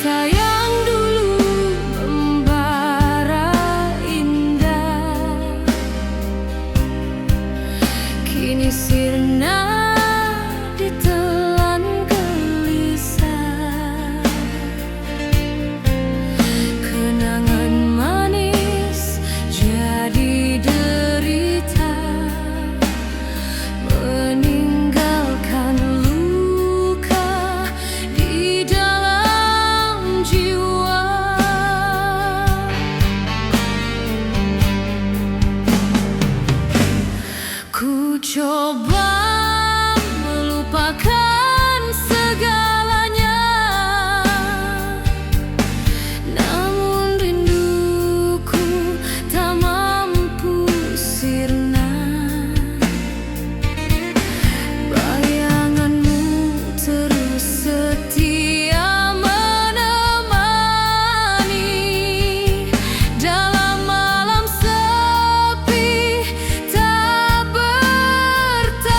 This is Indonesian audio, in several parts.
cinta yang dulu membara indah, kini sirna ditelan gelisah. Kenangan manis jadi derita, meninggalkan luka di dalam jiwa. Ku coba melupakan segalanya, namun rinduku tak mampu sirna. Bayanganmu terus setia menemani dalam malam sepi tak bertemu.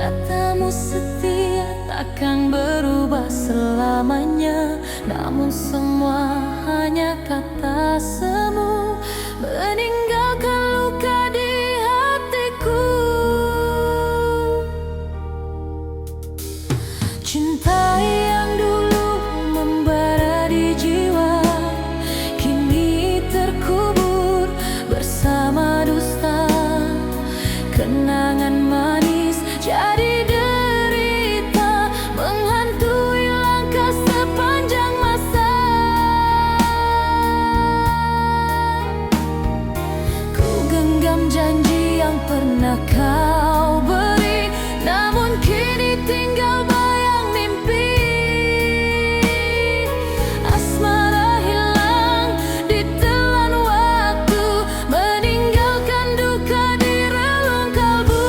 Katamu setia takkan berubah selamanya, namun semua hanya kata semu, meninggalkan luka di hatiku. Cinta yang dulu membara di jiwa kini terkubur bersama dusta. Kenangan manis jadi derita, menghantui langkah sepanjang masa. Ku genggam janji yang pernah kau beri, namun kini tinggal bayang mimpi. Asmara hilang ditelan waktu, meninggalkan duka di relung kalbu.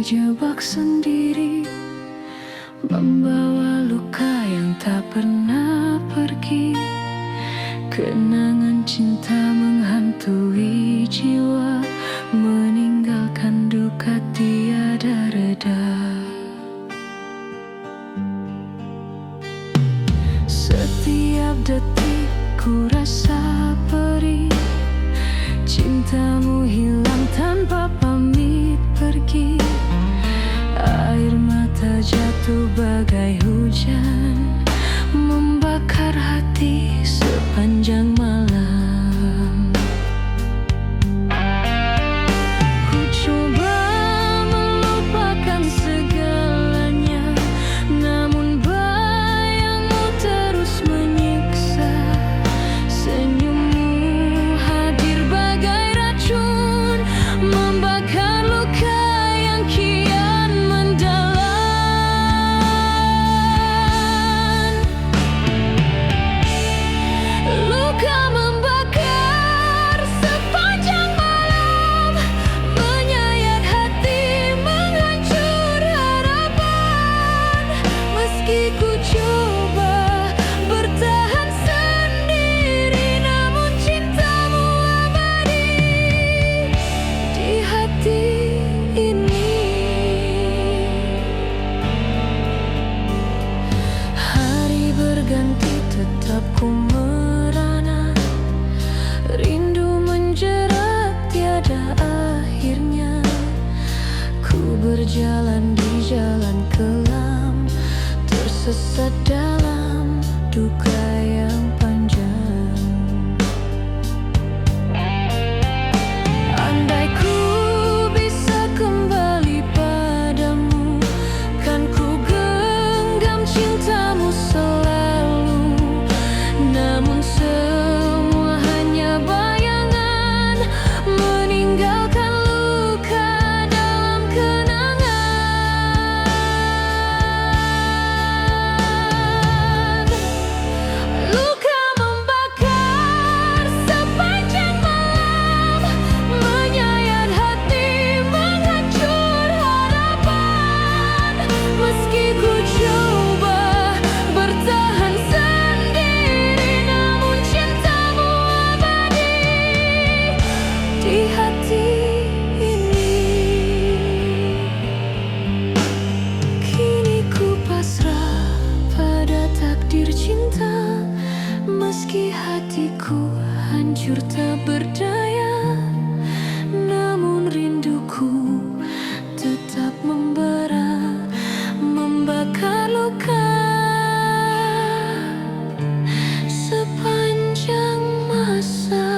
terjebak sendiri, membawa luka yang tak pernah pergi. Kenangan cinta menghantui jiwa, meninggalkan duka tiada reda. Setiap detik ku rasa perih, cintamu hilang tanpa pamit pergi. Air mata jatuh bagai hujan, membakar hati sepanjang malam. Ku coba melupakan segalanya, namun bayangmu terus menyiksa. Senyummu hadir bagai racun, membakar luka yang kian mendalam. Luka membakar sepanjang malam, menyayat hati, menghancur harapan. Meski ku coba bertahan sendiri, namun cintamu abadi di hati ini. Hari berganti tetap ku merana, rindu menjerat tiada akhirnya. Ku berjalan di jalan kelam, tersesat dalam duka yang panjang. Andai ku bisa kembali padamu, kan ku genggam cintamu selalu. Namun semua hanya bayangan, meninggalkan luka dalam kenangan. Luka membakar sepanjang malam, menyayat hati, menghancur harapan. Meski ku coba bertahan sendiri, namun cintamu abadi di hati ini. Kini ku pasrah pada takdir cinta, meski hatiku hancur tak berdaya. Namun rinduku tetap membara, membakar luka sepanjang masa.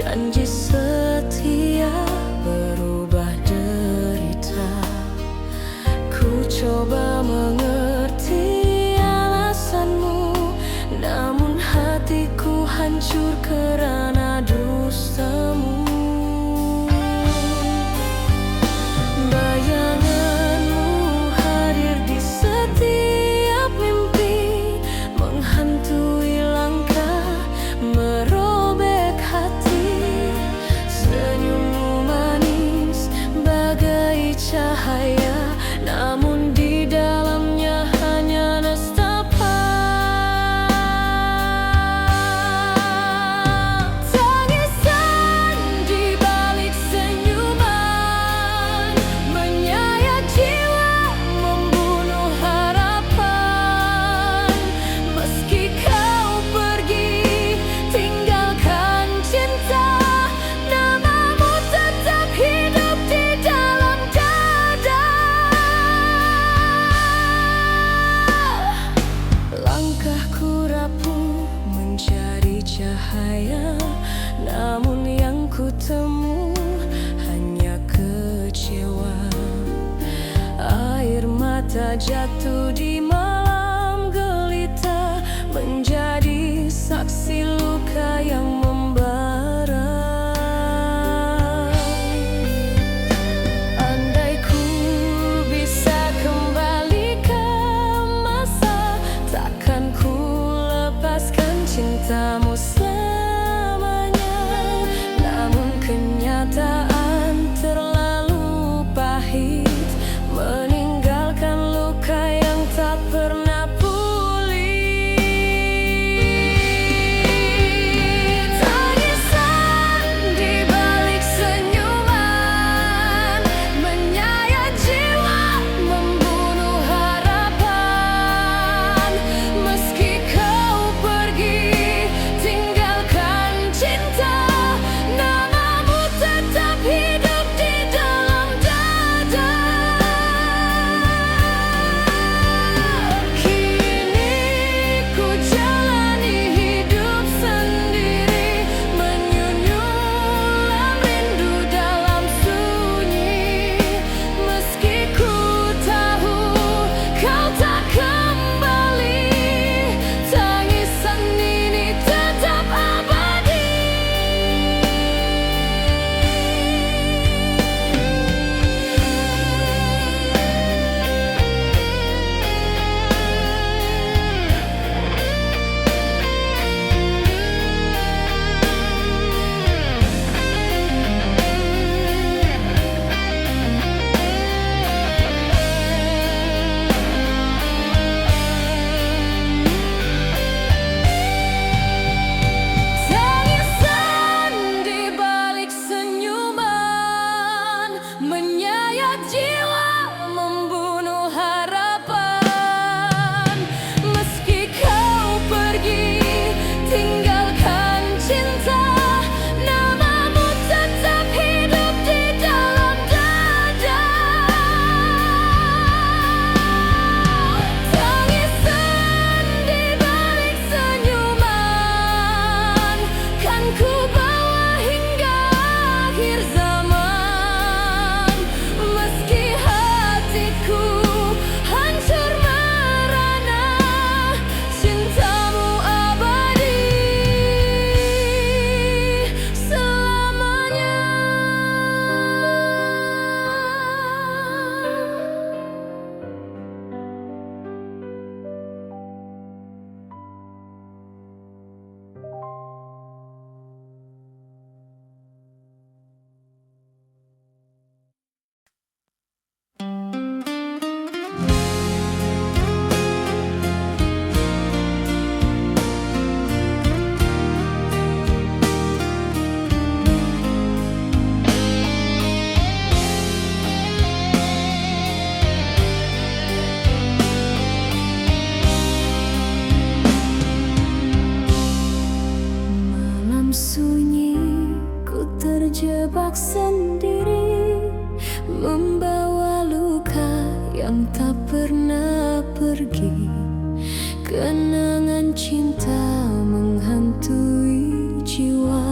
Janji setia berubah derita. Ku coba mengerti alasanmu, namun hatiku hancur karena dustamu. Bayanganmu hadir di setiap mimpi, menghantui langkah, merobek hati. Senyummu manis bagai cahaya, namun di dalamnya hanya nestapa. Tangisan di balik senyuman menyayat jiwa, membunuh harapan. Meski kau pergi, tinggalkan cinta, namamu tetap hidup di dalam dada. Langkahku rapuh mencari cahaya, namun yang ku temu hanya kecewa. Air mata jatuh di malam gelita, menjadi saksi luka yang membara. Andai ku bisa kembali ke masa, takkan ku lepaskan cintamu selamanya. Namun kenyataan terlalu pahit, meninggalkan luka yang tak pernah pulih. Tangisan di balik senyuman menyayat jiwa, membunuh harapan. Meski kau pergi, tinggalkan cinta, namamu tetap hidup di dalam dada. Kini ku jalani hidup sendiri, menyulam rindu dalam sunyi. Meski ku tahu kau tak kembali, tangisan ini tetap abadi. Tangisan di balik senyuman menyayat jiwa, membunuh harapan. Meski kau pergi, tinggalkan cinta, namamu tetap hidup di dalam dada. Tangisan di balik senyuman kan ku bawa hingga akhir zaman. Meski hatiku hancur merana, cintamu abadi selamanya. Malam sunyi, ku terjebak sendiri, membawa luka yang tak pernah pergi. Kenangan cinta menghantui jiwa,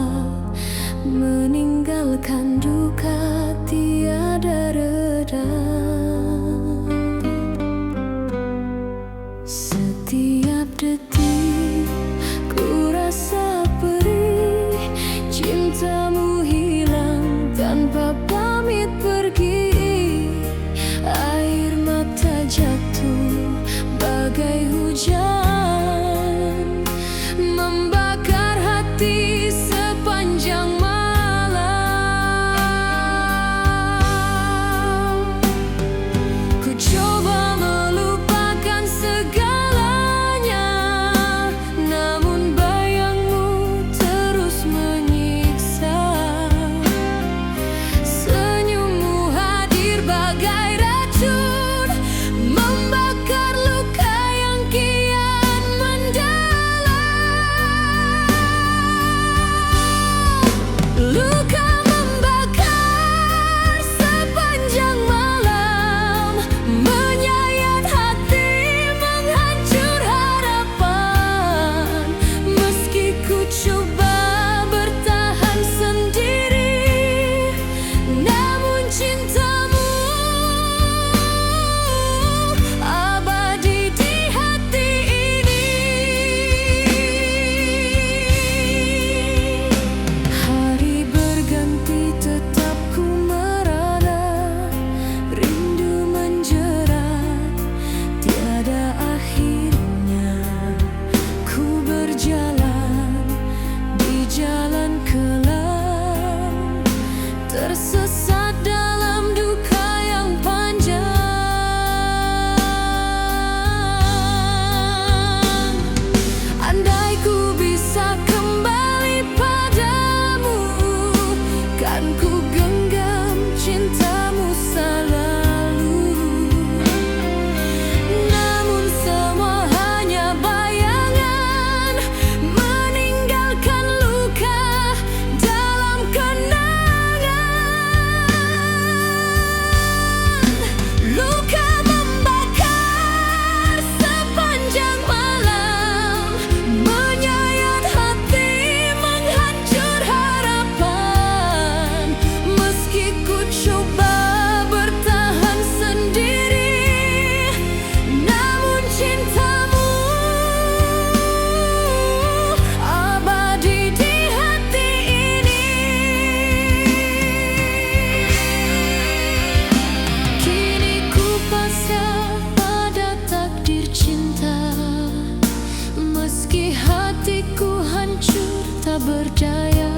berdaya,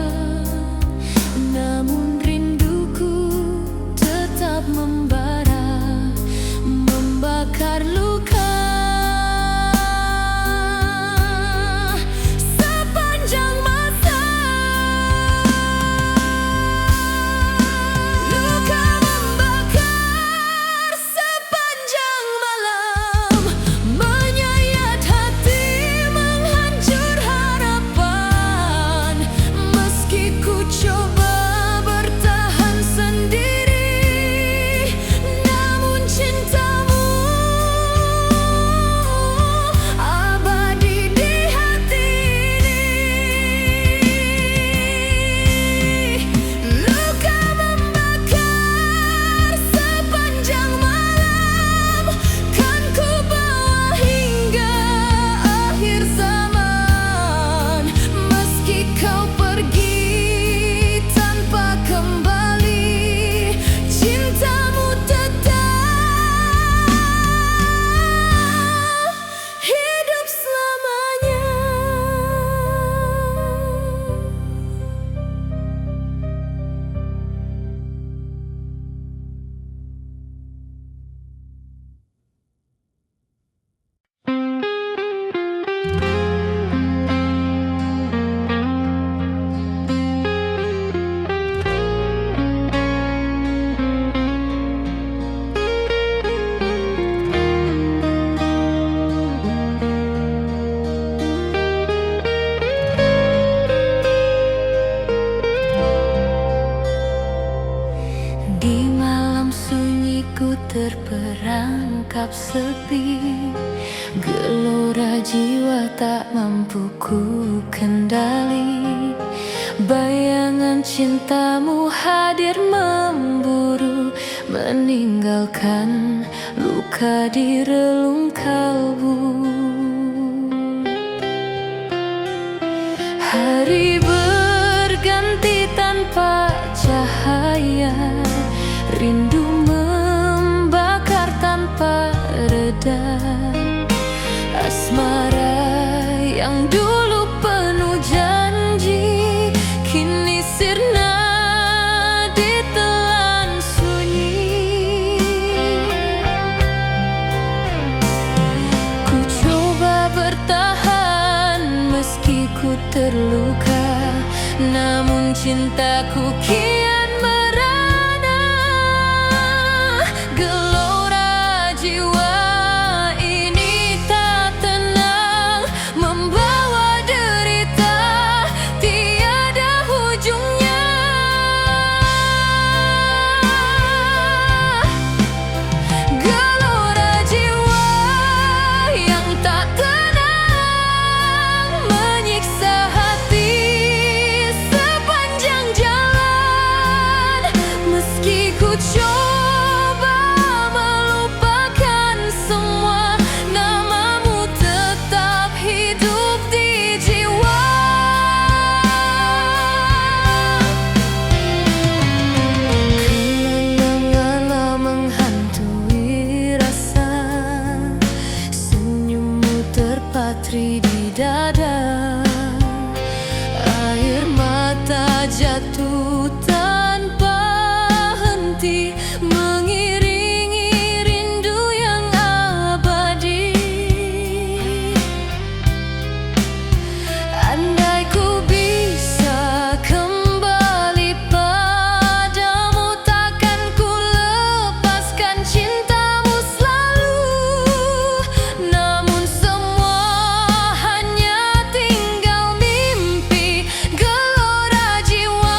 namun rinduku tetap membara, membakar luka. Sepanjang masa luka membakar, sepanjang malam menyayat hati, menghancur harapan. Meski ku coba bertahan sendiri, namun cintamu abadi di hati ini. Luka membakar sepanjang malam, kan ku bawa hingga akhir zaman. Meski kau pergi tanpa kembali, cintamu tetap hidup selamanya. Di malam sunyi ku terperangkap sepi, gelora jiwa tak mampu ku kendali. Bayangan cintamu hadir memburu, meninggalkan luka di relung kalbu. Hari berganti tanpa cahaya, rindu membakar tanpa reda. Asmara yang dulu penuh janji, kini sirna ditelan sunyi. Ku coba bertahan meski ku terluka, namun cintaku kian merana. Gelora jiwa ini tak tenang, membawa derita tiada ujungnya. Gelora jiwa yang tak tenang, menyiksa hati sepanjang jalan. Meski ku coba melupakan semua, namamu tetap hidup di jiwa. Kenanganlah menghantui rasa, senyummu terpatri di dada. Air mata jatuh tanpa henti, mengiringi rindu yang abadi. Andai ku bisa kembali padamu, takkan ku lepaskan cintamu selalu. Namun semua hanya tinggal mimpi, gelora jiwa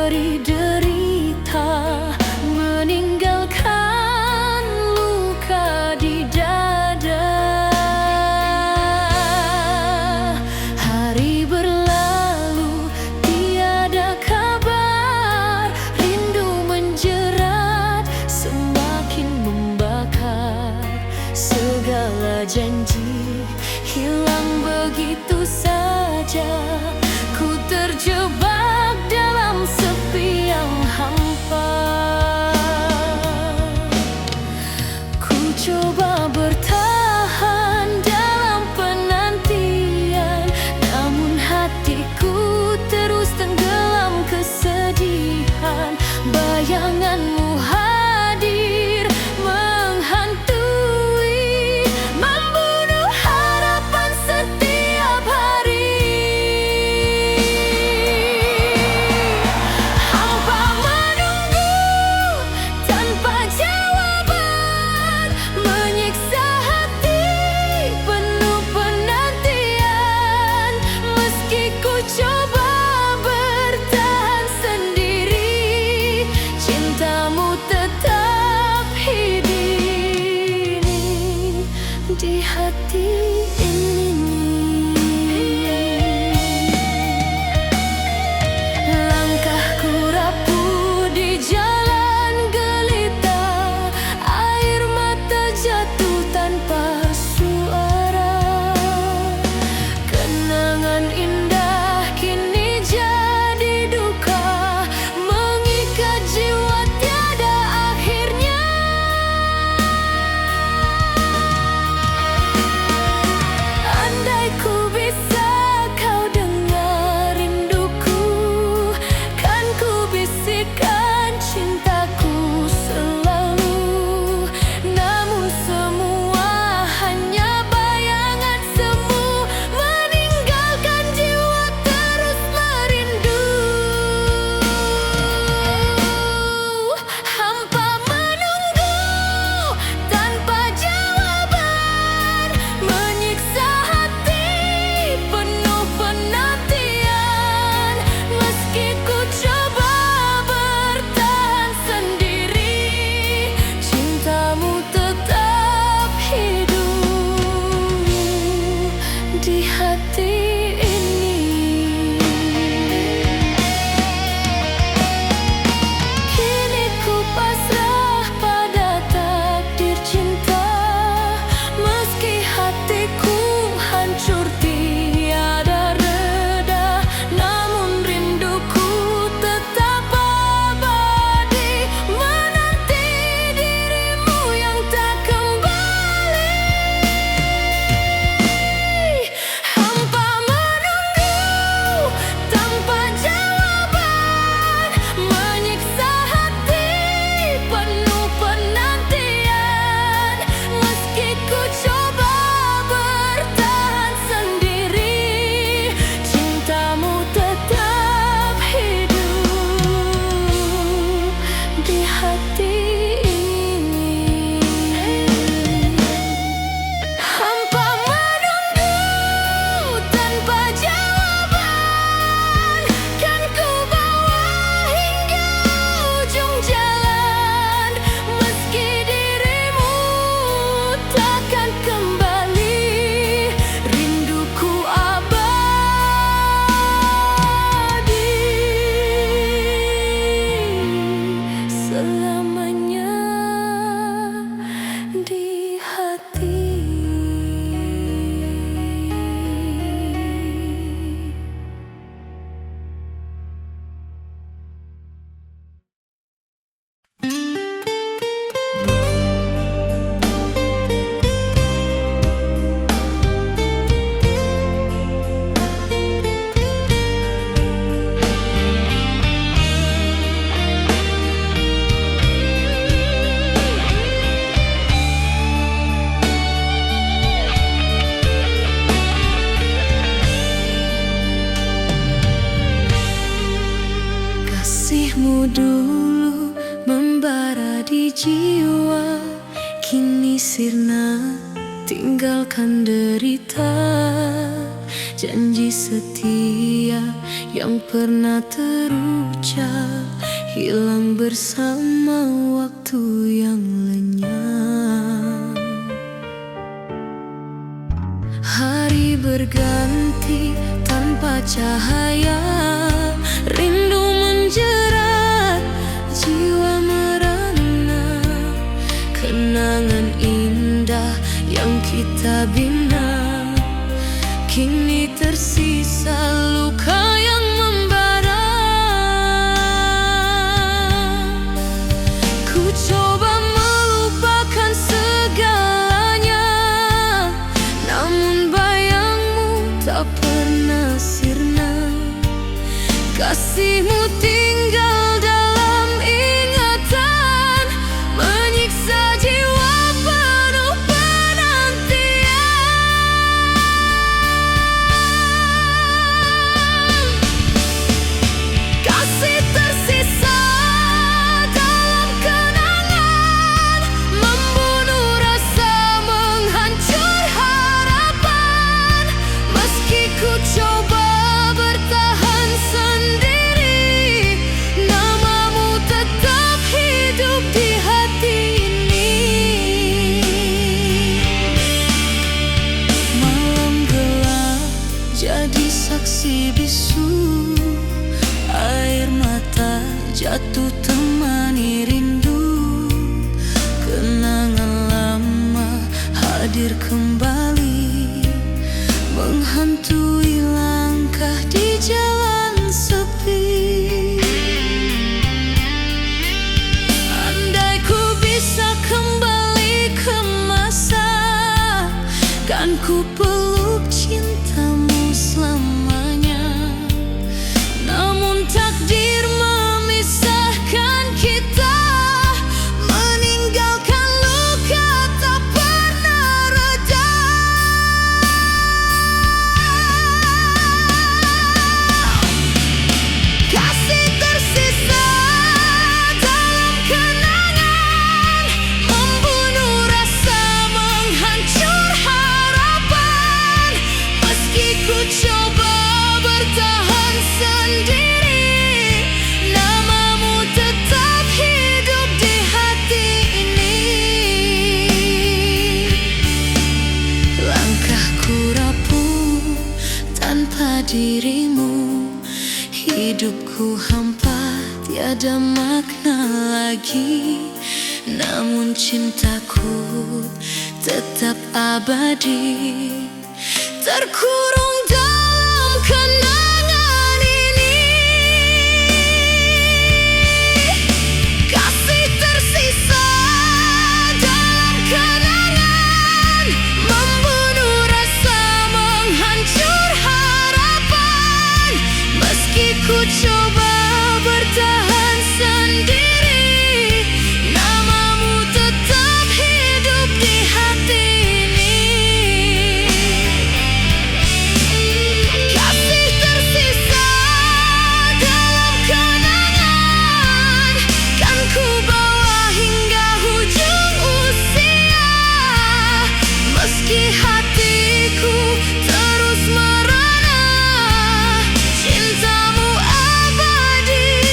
beri derita, meninggalkan luka di dada. Hari berlalu, tiada kabar, rindu menjerat, semakin membakar. Segala janji hilang begitu saja, ku terjebak dalam sepi yang hampa. Ku coba bertahan dalam penantian, namun hatiku terus tenggelam kesedihan. Bayanganmu hadir menghantui, membunuh harapan setiap hari. Hampa menunggu tanpa jawaban, menyiksa hati penuh penantian. Meski ku coba bertahan sendiri, cintamu tetap hidup di hati ini. Langkahku rapuh di jalan gelita, air mata jatuh tanpa suara. Kenangan indah kini jadi duka, mengikat jiwa tiada akhirnya. Andai ku bisa kau dengar rinduku, kan ku bisikkan cintaku selalu. Namun semua hanya bayangan semu, meninggalkan jiwa terus merindu. Hampa menunggu tanpa jawaban, menyiksa hati penuh penantian. Meski ku coba bertahan sendiri, cintamu tetap hidup di hati ini. Kini ku pasrah pada takdir cinta, meski hatiku hancur tiada reda. Namun rinduku tetap abadi, menanti dirimu yang tak kembali. Hampa menunggu tanpa jawaban, menyiksa hati penuh penantian. Meski ku coba bertahan sendiri, cintamu tetap hidup di hati ini. Hampa menunggu tanpa jawaban, kan ku bawa hingga ujung jalan. Meski dirimu takkan kembali, rinduku abadi selamanya di hati. Kasihmu dulu membara di jiwa, kini sirna tinggalkan derita. Janji setia yang pernah terucap hilang bersama waktu yang lenyap. Hari berganti tanpa cahaya, rindu menjerat, jiwa merana. Kenangan indah yang kita bina, kini tersisa luka yang membara. Ku coba melupakan segalanya, namun bayangmu tak pernah sirna. Kasihmu tinggal dalam ingatan, menyiksa jiwa penuh penantian. Kasih tersisa dalam kenangan, membunuh rasa, menghancur harapan. Meski ku coba bertahan sendiri, namamu tetap hidup di hati ini. Malam gelap jadi saksi bisu, air mata jatuh temani rindu. Kenangan lama hadir kembali, menghantui langkah di jalan sepi. Andai ku bisa kembali ke masa, kan ku peluk cintamu selamanya. Namun takdir memisahkan kita, meninggalkan luka tak pernah reda. Kasih tersisa dalam kenangan, membunuh rasa, menghancur harapan. Meski ku coba bertahan sendiri, namamu tetap hidup di hati ini. Langkahku rapuh tanpa dirimu, hidupku hampa tiada makna lagi. Namun cintaku tetap abadi, terkurung dalam kenangan ini. Kasih tersisa dalam kenangan, membunuh rasa, menghancur harapan. Meski ku coba bertahan sendiri, namamu tetap hidup di hati ini. Kasih tersisa dalam kenangan, kan ku bawa hingga ujung usia. Meski hatiku terus merana, cintamu abadi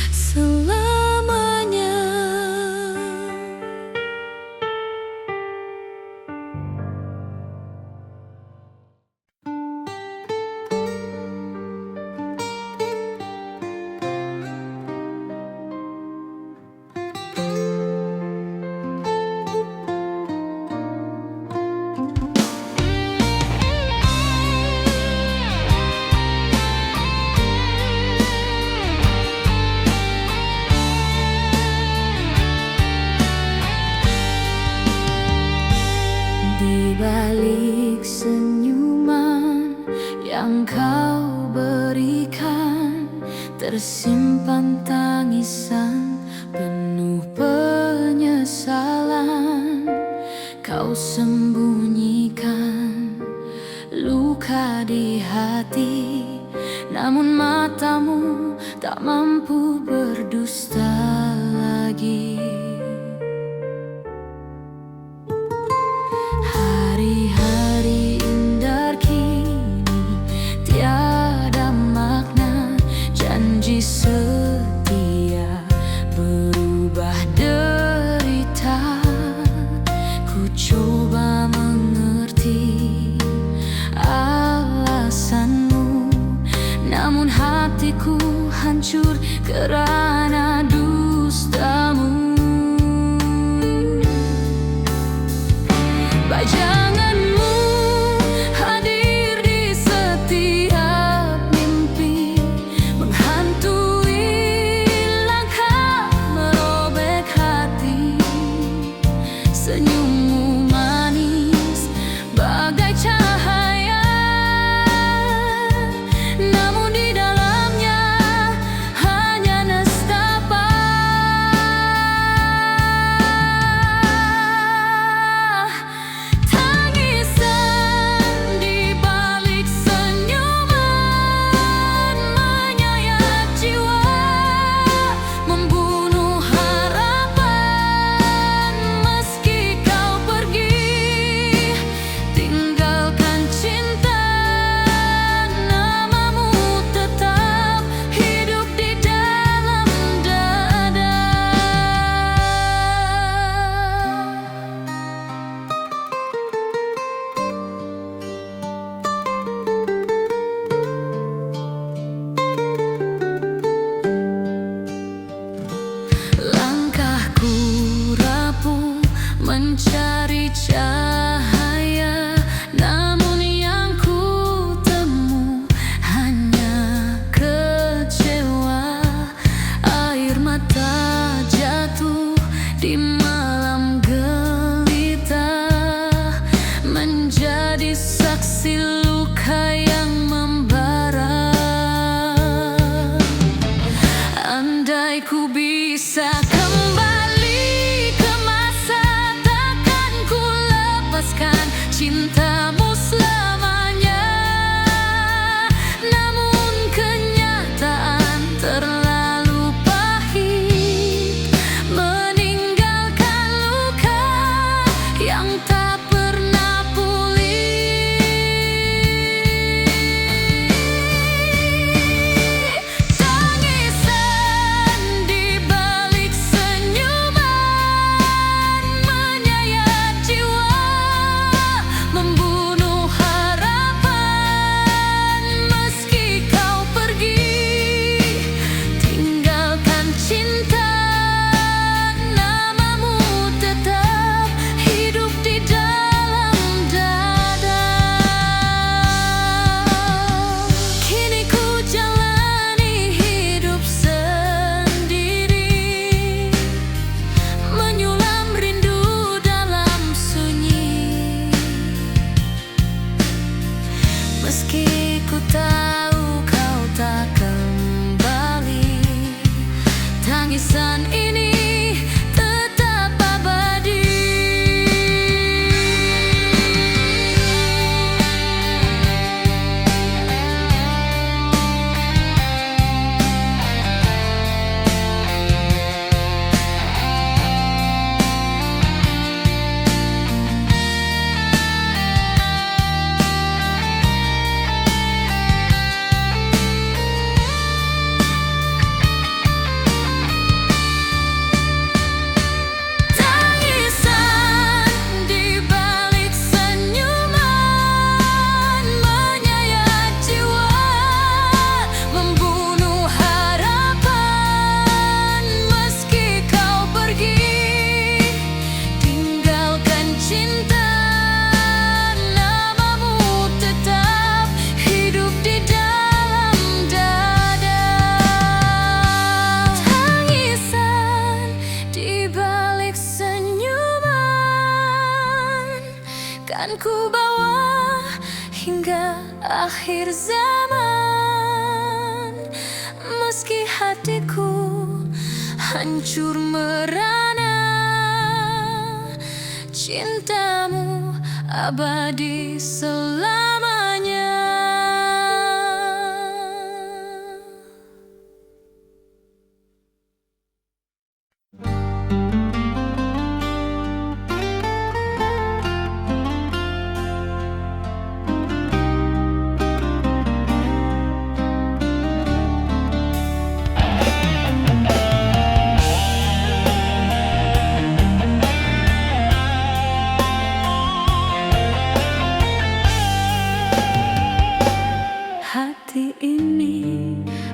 selamanya. Di balik senyuman yang kau berikan, tersimpan tangisan penuh penyesalan. Kau sembunyikan luka di hati, namun matamu tak mampu berdusta lagi. Hari-hari namun hatiku hancur karena dustamu. Bayanganmu hadir di setiap mimpi, menghantui langkah, merobek hati. Senyummu manis bagai cahaya, namun di dalamnya hanya nestapa. Tangisan di balik senyuman menyayat jiwa, membunuh harapan. Meski kau pergi, tinggalkan cinta, namamu tetap hidup di dalam dada. Langkahku rapuh mencari cahaya, namun yang ku temu hanya kecewa. Air mata jatuh di malam gelita, menjadi saksi luka yang membara. Andai ku bisa kembali ke masa, takkan ku lepaskan cintamu selamanya. Namun kenyataan terlalu pahit, meninggalkan luka yang tak pernah pulih. Tangisan di balik senyuman menyayat jiwa, membunuh harapan. Meski kau pergi, tinggalkan cinta, namamu tetap hidup di dalam dada. Kini ku jalani hidup sendiri, menyulam rindu dalam sunyi. Meski ku tahu kau tak kembali, tangisan ini tetap abadi. Tangisan di balik senyuman menyayat jiwa, membunuh harapan. Meski kau pergi, tinggalkan cinta, namamu tetap hidup di dalam dada. Tangisan di balik senyuman kan ku bawa hingga akhir zaman. Meski hatiku hancur merana, cintamu abadi selamanya.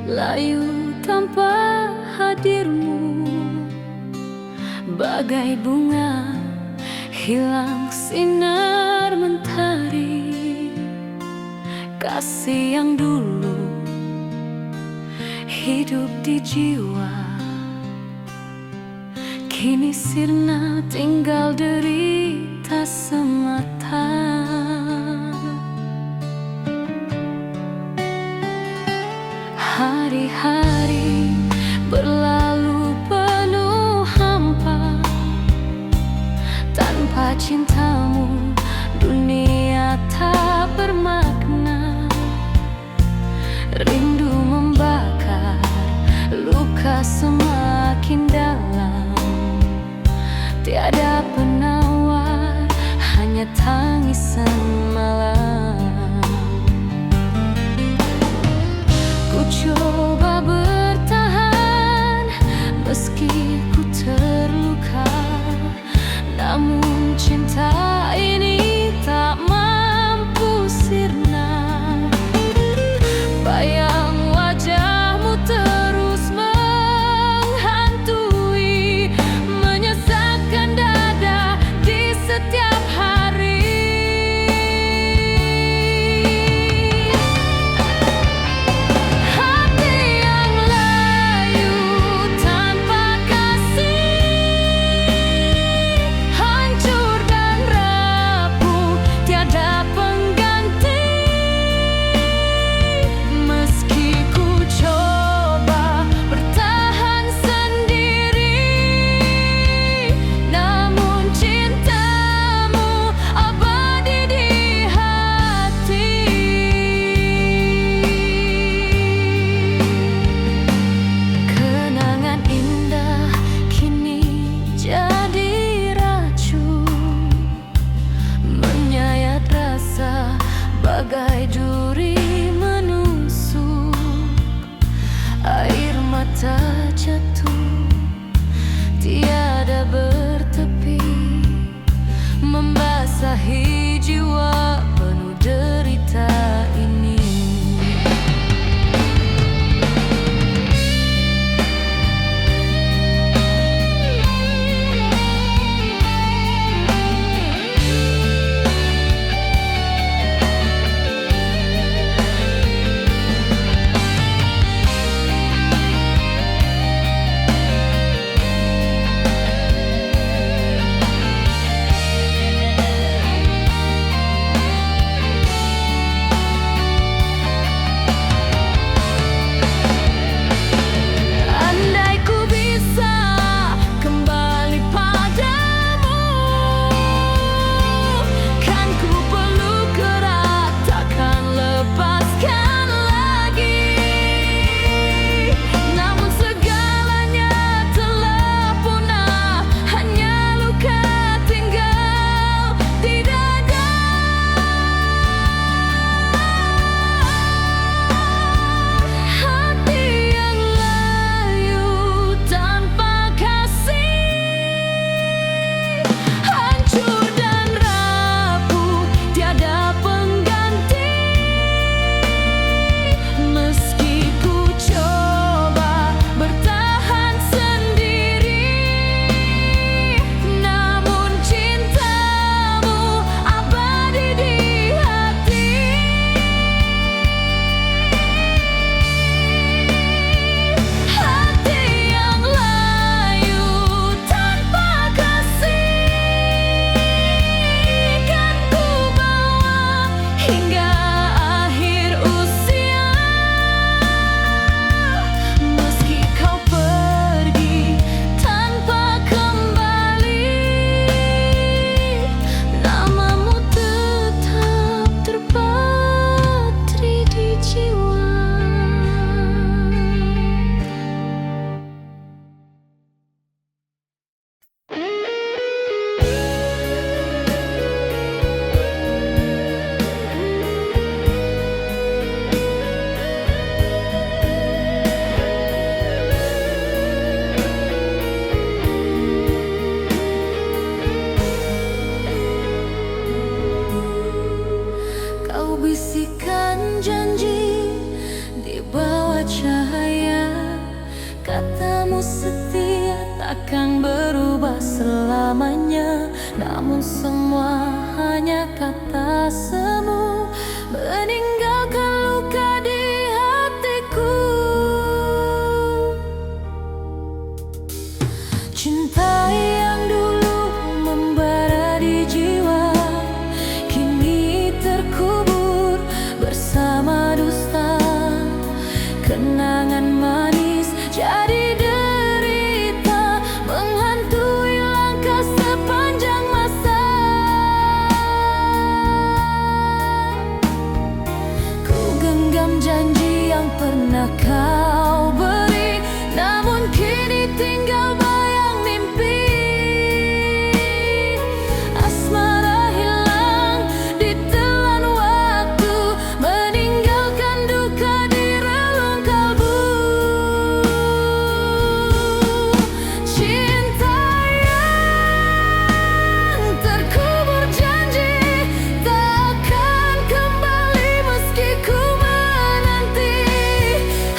layu tanpa hadirmu, bagai bunga hilang sinar mentari. Kasih yang dulu hidup di jiwa, kini sirna tinggal derita semata. Hari-hari berlalu penuh hampa, tanpa cintamu dunia tak bermakna. Rindu membakar, luka semakin dalam. Tiada penawar, hanya tangisan malam. Ku coba bertahan meski ku terluka, namun cinta ini tak mampu sirna. Bayang wajahmu terus menghantui, menyesakkan dada di setiap hari. Katamu setia takkan berubah selamanya, namun semua hanya kata semu, meninggalkan luka di hatiku. Cinta yang dulu membara di jiwa kini terkubur bersama dusta. Kenangan manis jadi derita, menghantui langkah sepanjang masa. Ku genggam janji yang pernah kau beri, namun kini tinggal bayang mimpi. Asmara hilang ditelan waktu, meninggalkan duka di relung kalbu. Cinta yang terkubur janji takkan kembali meski ku menanti.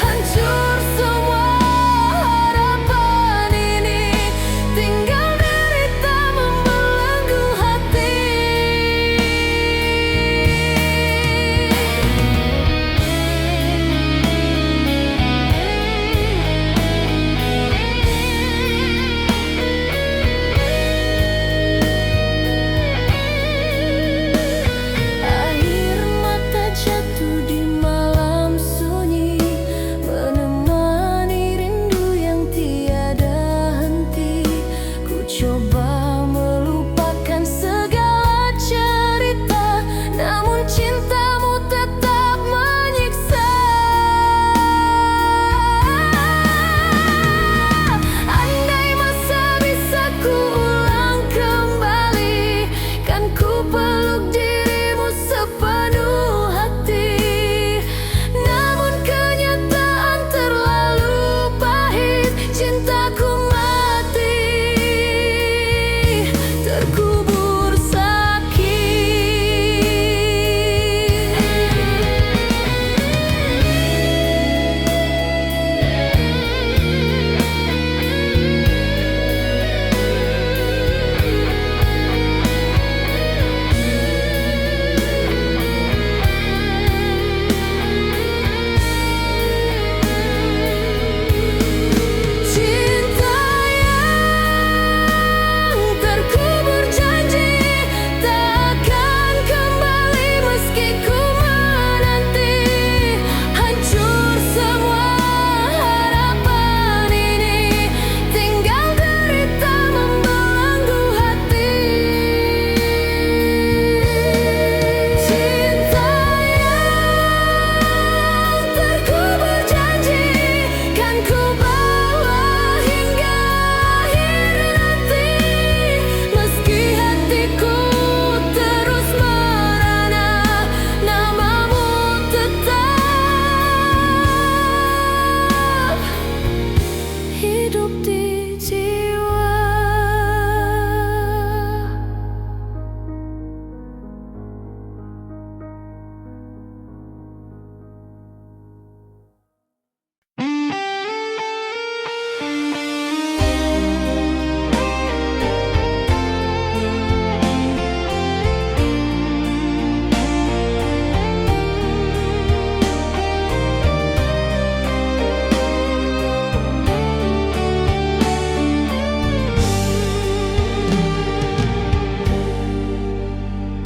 Hancur semua harapan ini, tinggal derita membelenggu hati. Air mata jatuh di malam sunyi, menemani rindu yang tiada henti. Ku coba melupakan segala cerita, namun cintamu tetap menyiksa. Andai masa bisa ku ulang kembali, kan ku peluk dirimu sepenuh hati. Namun kenyataan terlalu pahit, cintaku mati, terkubur sakit. Cinta yang terkubur janji takkan kembali meski ku menanti. Hancur semua harapan ini, tinggal derita membelenggu hati. Cinta yang terkubur janji kan ku bawa hingga akhir nanti, meski hatiku terus merana, namamu tetap hidup di jiwa.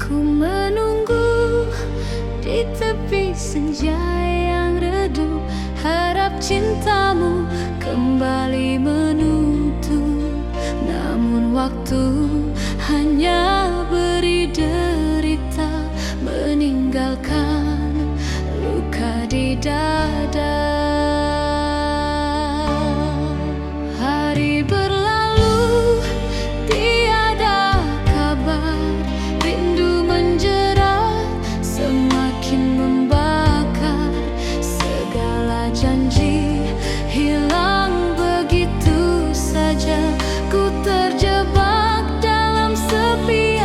Ku menunggu di tepi senja yang redup, harap cintamu kembali menutup. Namun waktu hanya beri derita, meninggalkan luka di dada. Hari berlalu tiada kabar, rindu menjerat semakin membakar. Segala janji hilang begitu saja, ku terjebak dalam sepi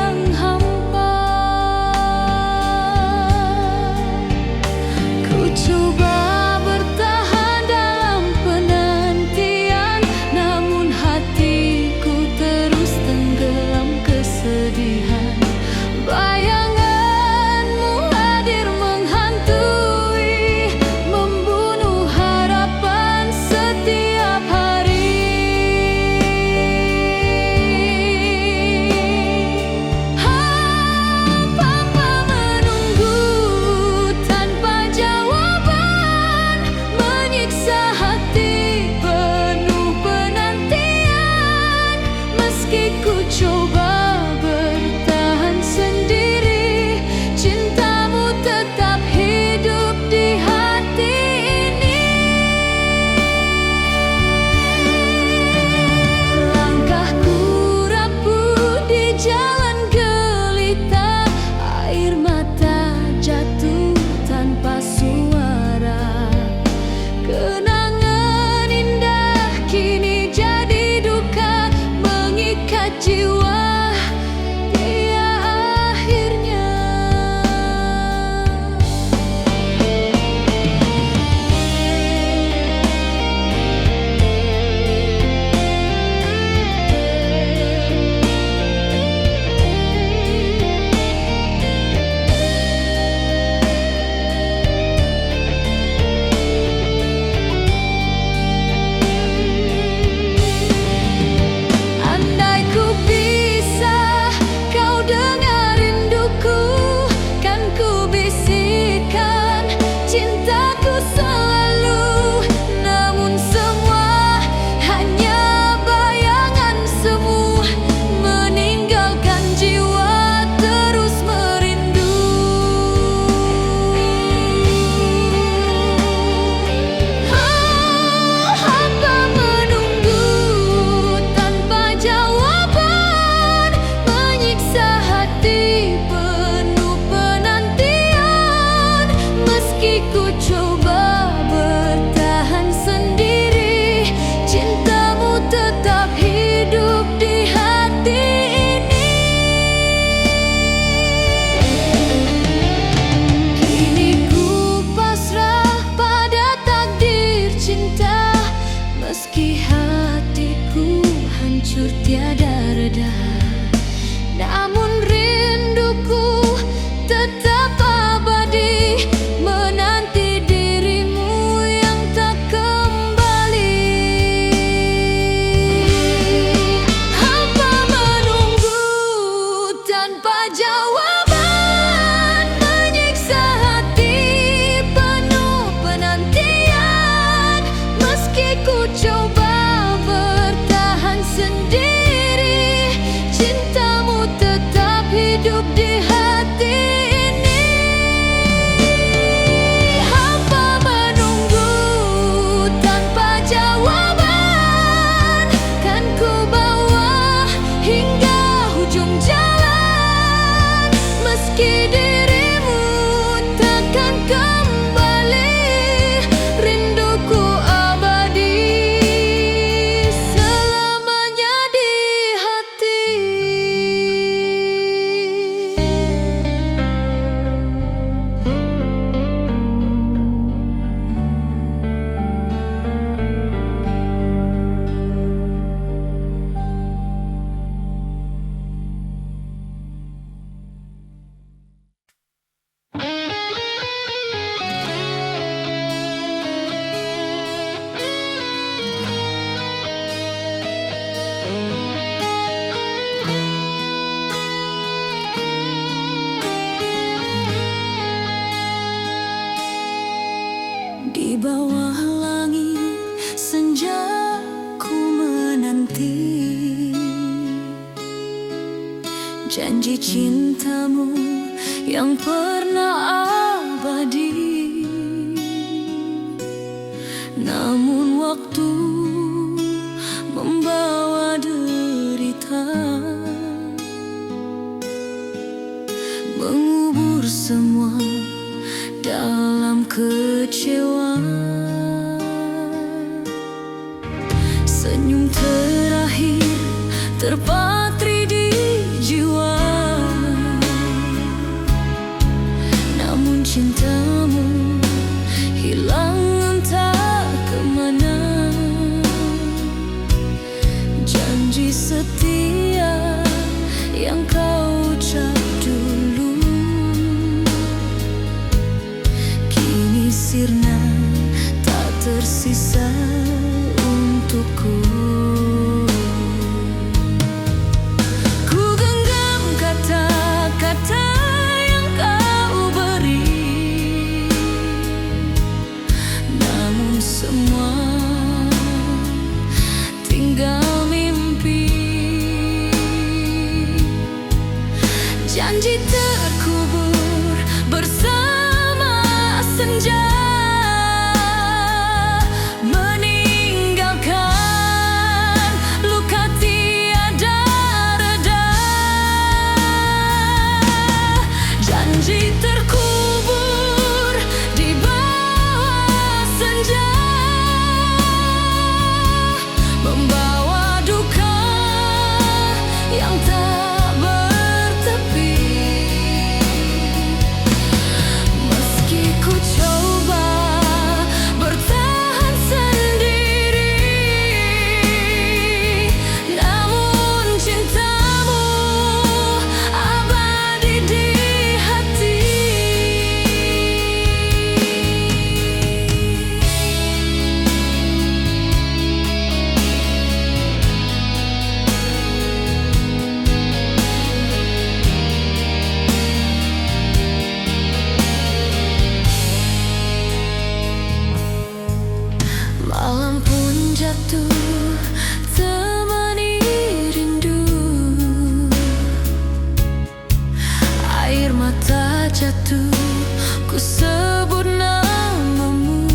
janji cintamu yang pernah abadi. Namun waktu membawa derita, mengubur semua dalam kecewa. Senyum terakhir terpatri di jiwa, namun cintamu hilang entah kemana. Janji setia yang kau ucap dulu kini sirna, tak tersisa untukku. Ku genggam kata-kata yang kau beri, namun semua tinggal mimpi. Janji terkubur bersama senja, janji terkubur di bawah senja, membawa duka yang tak bertepi. Meski ku coba bertahan sendiri, namun cintamu abadi di hati. Malam pun jatuh temani rindu, air mata jatuh ku sebut namamu.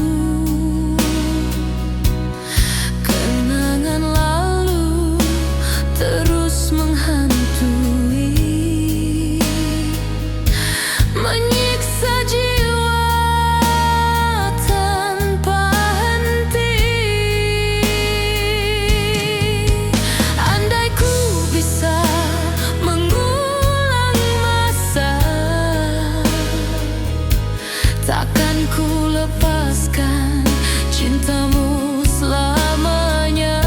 Kenangan lalu terus menghantui, menyiksa jiwa tanpa henti. Andai ku bisa mengulang masa, takkan ku lepaskan cintamu selamanya.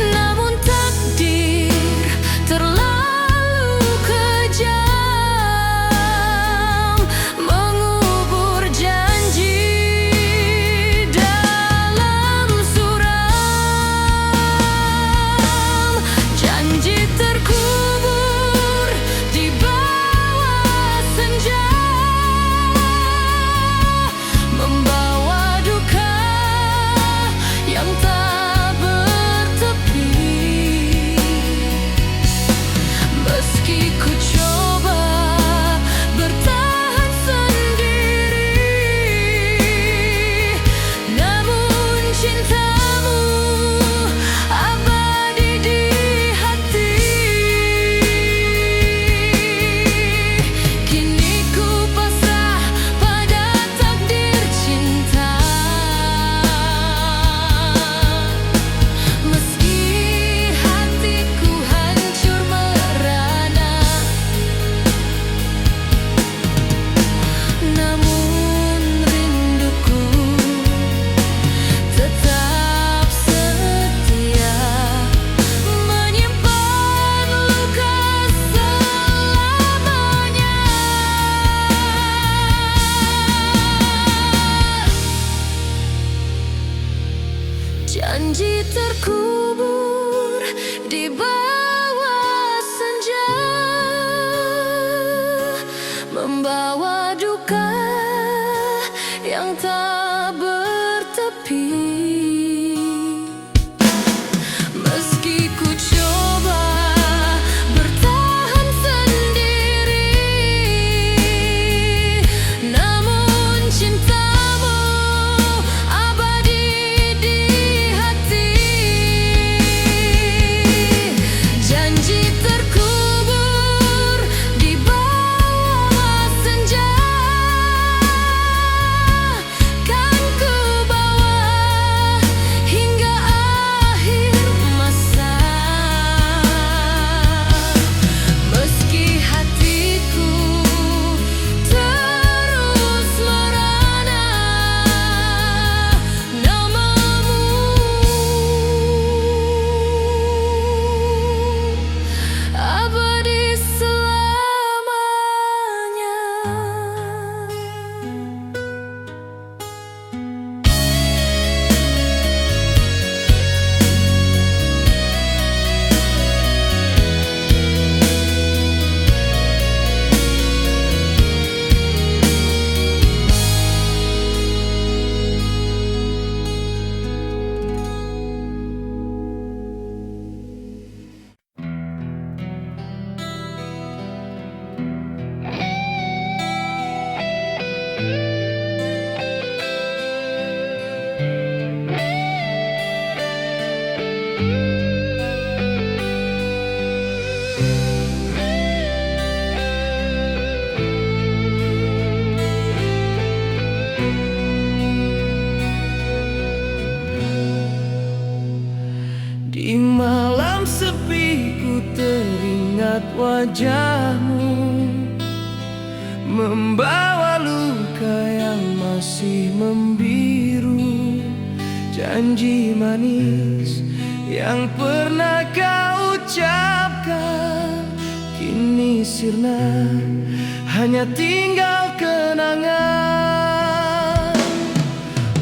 Namun takdir terlalu kejam, mengubur janji dalam suram. Janji terkubur di bawah senja, membawa duka yang tak bertepi. Meski ku coba bertahan sendiri, namun cintamu abadi di hati. Kini ku pasrah pada takdir cinta, meski hatiku hancur merana. Namun rinduku tetap setia, menyimpan luka selamanya. Janji terkubur di bawah senja, membawa duka yang tak bertepi. Meski ku coba wajahmu, membawa luka yang masih membiru. Janji manis yang pernah kau ucapkan kini sirna, hanya tinggal kenangan.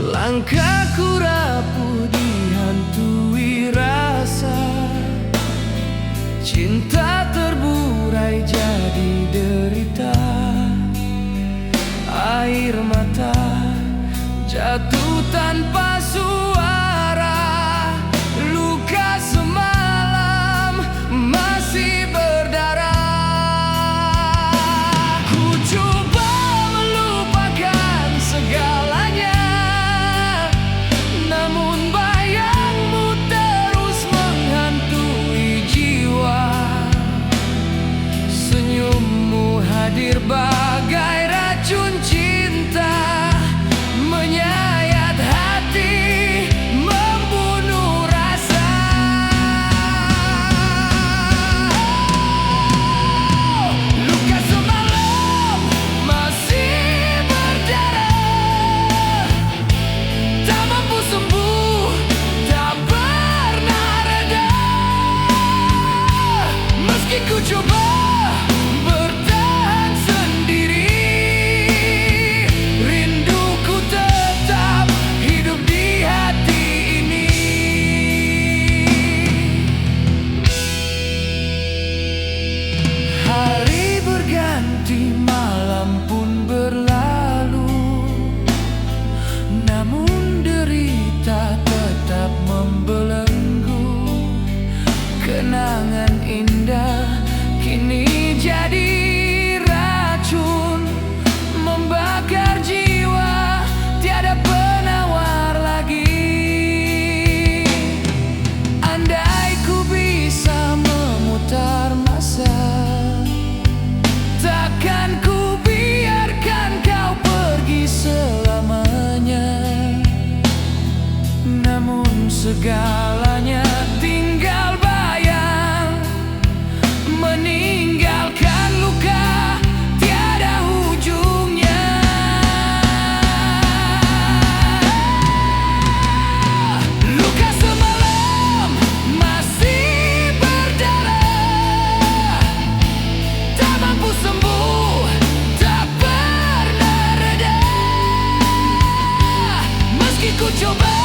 Langkahku rapuh dihantui rasa, cinta terburai jadi derita. Air mata jatuh tanpa suara, luka semalam masih berdarah. Ku coba melupakan segalanya, namun bayangmu terus menghantui jiwa. Senyummu hadir bagai racun cinta, menyayat hati, membunuh rasa. Luka semalam masih berdarah, tak mampu sembuh, tak pernah reda. Meski ku coba bertahan sendiri, rinduku tetap hidup di hati ini. Hari berganti, malam pun berlalu, namun derita tetap membelenggu. Kenangan indah kini jadi racun, membakar jiwa, tiada penawar lagi. Andai ku bisa memutar masa, takkan ku biarkan kau pergi selamanya. Namun segalanya tinggal bayang, meninggalkan luka tiada ujungnya. Luka semalam masih berdarah, tak mampu sembuh, tak pernah reda. Meski ku coba